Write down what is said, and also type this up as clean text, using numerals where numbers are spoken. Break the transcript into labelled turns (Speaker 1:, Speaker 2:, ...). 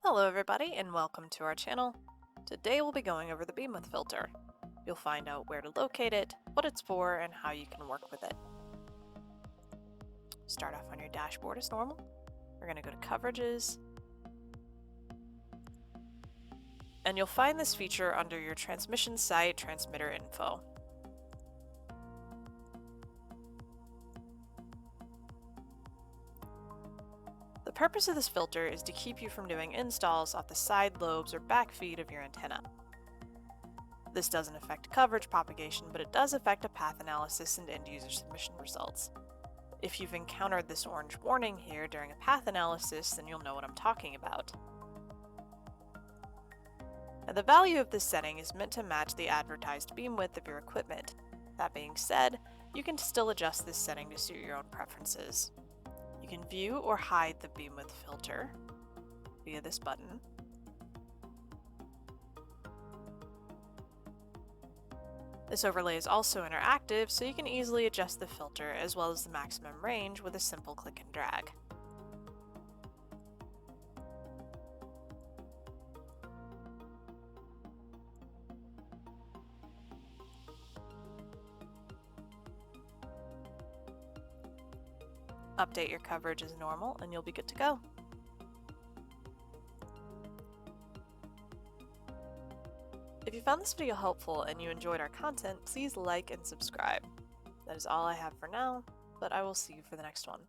Speaker 1: Hello everybody and welcome to our channel. Today we'll be going over the beam width filter. You'll find out where to locate it, what it's for, and how you can work with it. Start off on your dashboard as normal. We're going to go to Coverages. And you'll find this feature under your transmission site transmitter info. The purpose of this filter is to keep you from doing installs off the side lobes or back feed of your antenna. This doesn't affect coverage propagation, but it does affect a path analysis and end-user submission results. If you've encountered this orange warning here during a path analysis, then you'll know what I'm talking about. Now, the value of this setting is meant to match the advertised beam width of your equipment. That being said, you can still adjust this setting to suit your own preferences. You can view or hide the beam width filter via this button. This overlay is also interactive, so you can easily adjust the filter as well as the maximum range with a simple click and drag. Update your coverage as normal and you'll be good to go. If you found this video helpful and you enjoyed our content, please like and subscribe. That is all I have for now, but I will see you for the next one.